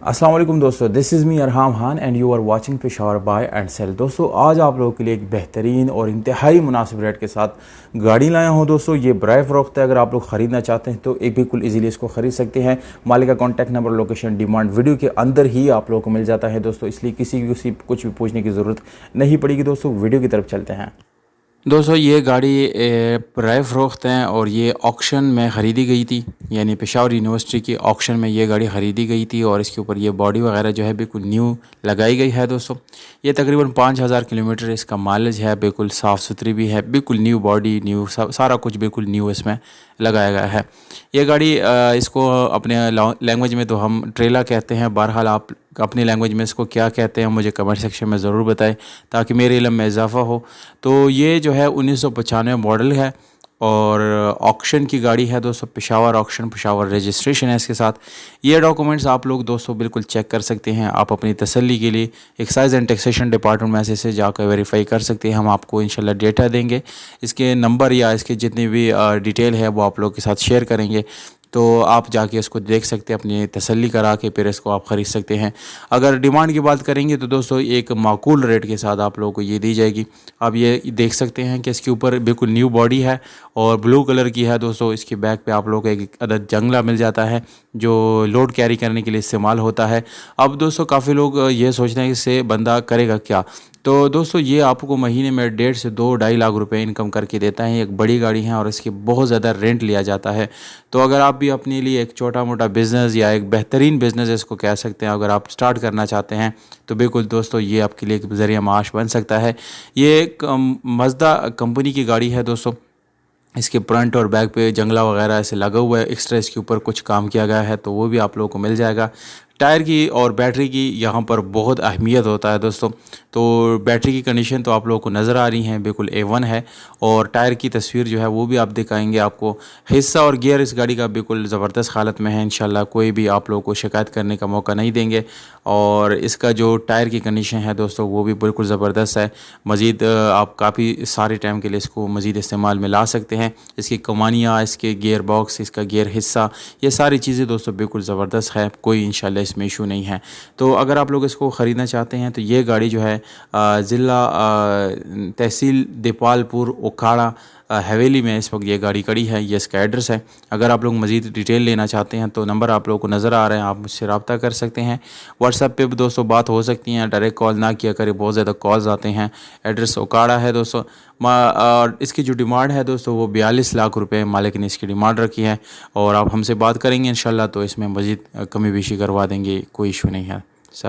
अस्सलाम वालेकुम दोस्तों, this is me Arham Khan and you are watching Peshawar buy and sell. दोस्तों आज आप लोगों के लिए एक बेहतरीन और इंतहाई मुनासिब रेट के साथ गाड़ी लाया हूँ। दोस्तों ये बराए फ़रोख्त है। अगर आप लोग ख़रीदना चाहते हैं तो एक बिल्कुल इजीली इसको ख़रीद सकते हैं। मालिक का contact number, location, demand video के अंदर ही आप लोगों को मिल जाता है दोस्तों, इसलिए किसी कुछ भी पूछने की ज़रूरत नहीं पड़ेगी। दोस्तों वीडियो की तरफ चलते हैं। दोस्तों ये गाड़ी बराए फ़रोख्त हैं और ये ऑक्शन में ख़रीदी गई थी, यानी पेशावर यूनिवर्सिटी की ऑक्शन में ये गाड़ी ख़रीदी गई थी और इसके ऊपर ये बॉडी वगैरह जो है बिल्कुल न्यू लगाई गई है। दोस्तों ये तकरीबन 5000 किलोमीटर इसका माइलेज है, बिल्कुल साफ़ सुथरी भी है, बिल्कुल न्यू बॉडी, न्यू सारा कुछ बिल्कुल न्यू इसमें लगाया गया है। ये गाड़ी इसको अपने लैंग्वेज में तो हम ट्रेला कहते हैं। बहरहाल आप अपनी लैंग्वेज में इसको क्या कहते हैं मुझे कमेंट सेक्शन में ज़रूर बताएं ताकि मेरे इल्म में इजाफ़ा हो। तो ये जो है 1995 मॉडल है और ऑक्शन की गाड़ी है दोस्तों। पेशावर ऑक्शन, पेशावर रजिस्ट्रेशन है इसके साथ। ये डॉक्यूमेंट्स आप लोग दोस्तों बिल्कुल चेक कर सकते हैं। आप अपनी तसल्ली के लिए एक्साइज एंड टैक्सेशन डिपार्टमेंट में से जाकर वेरीफाई कर सकते हैं। हम आपको इंशाल्लाह डेटा देंगे, इसके नंबर या इसके जितनी भी डिटेल है वो आप लोग के साथ शेयर करेंगे। तो आप जाके इसको देख सकते हैं, अपनी तसल्ली करा के फिर इसको आप ख़रीद सकते हैं। अगर डिमांड की बात करेंगे तो दोस्तों एक माकूल रेट के साथ आप लोगों को ये दी जाएगी। आप ये देख सकते हैं कि इसके ऊपर बिल्कुल न्यू बॉडी है और ब्लू कलर की है दोस्तों। इसके बैक पे आप लोगों को एक अदद जंगला मिल जाता है जो लोड कैरी करने के लिए इस्तेमाल होता है। अब दोस्तों काफ़ी लोग ये सोच रहे हैं कि इससे बंदा करेगा क्या। तो दोस्तों ये आपको महीने में 1.5 से 2-2.5 लाख रुपए इनकम करके देता है। एक बड़ी गाड़ी है और इसकी बहुत ज़्यादा रेंट लिया जाता है। तो अगर आप भी अपने लिए एक छोटा मोटा बिज़नेस या एक बेहतरीन बिज़नेस इसको कह सकते हैं, अगर आप स्टार्ट करना चाहते हैं तो बिल्कुल दोस्तों ये आपके लिए एक ज़रिया माश बन सकता है। ये एक मज़दा कंपनी की गाड़ी है दोस्तों। इसके फ्रंट और बैक पे जंगला वगैरह ऐसे लगा हुआ है, एक्स्ट्रा इसके ऊपर कुछ काम किया गया है तो वो भी आप लोगों को मिल जाएगा। टायर की और बैटरी की यहाँ पर बहुत अहमियत होता है दोस्तों। तो बैटरी की कंडीशन तो आप लोगों को नज़र आ रही हैं, बिल्कुल A1 है। और टायर की तस्वीर जो है वो भी आप दिखाएंगे आपको। हिस्सा और गियर इस गाड़ी का बिल्कुल ज़बरदस्त हालत में है। इंशाल्लाह कोई भी आप लोगों को शिकायत करने का मौका नहीं देंगे। और इसका जो टायर की कंडीशन है दोस्तों वो भी बिल्कुल ज़बरदस्त है। मज़ीद आप काफ़ी सारे टाइम के लिए इसको मज़ीद इस्तेमाल में ला सकते हैं। इसकी कमानियाँ, इसके गियर बॉक्स, इसका गियर हिस्सा, ये सारी चीज़ें दोस्तों बिल्कुल ज़बरदस्त है। कोई इंशाल्लाह इसमें इशू नहीं है। तो अगर आप लोग इसको ख़रीदना चाहते हैं तो ये गाड़ी जो है ज़िला तहसील देपालपुर ओखाड़ा हवेली में इस वक्त ये गाड़ी खड़ी है। ये इसका एड्रेस है। अगर आप लोग मज़ीद डिटेल लेना चाहते हैं तो नंबर आप लोगों को नज़र आ रहे हैं, आप मुझसे रब्ता कर सकते हैं। व्हाट्सएप पे भी दोस्तों बात हो सकती है, डायरेक्ट कॉल ना किया करें, बहुत ज़्यादा कॉल्स आते हैं। एड्रेस ओकाड़ा है दोस्तों। और इसकी जो डिमांड है दोस्तों वो 42 लाख रुपए मालिक ने इसकी डिमांड रखी है। और आप हमसे बात करेंगे इंशाल्लाह तो इसमें मज़ीद कमी बेशी करवा देंगे, कोई इशू नहीं है।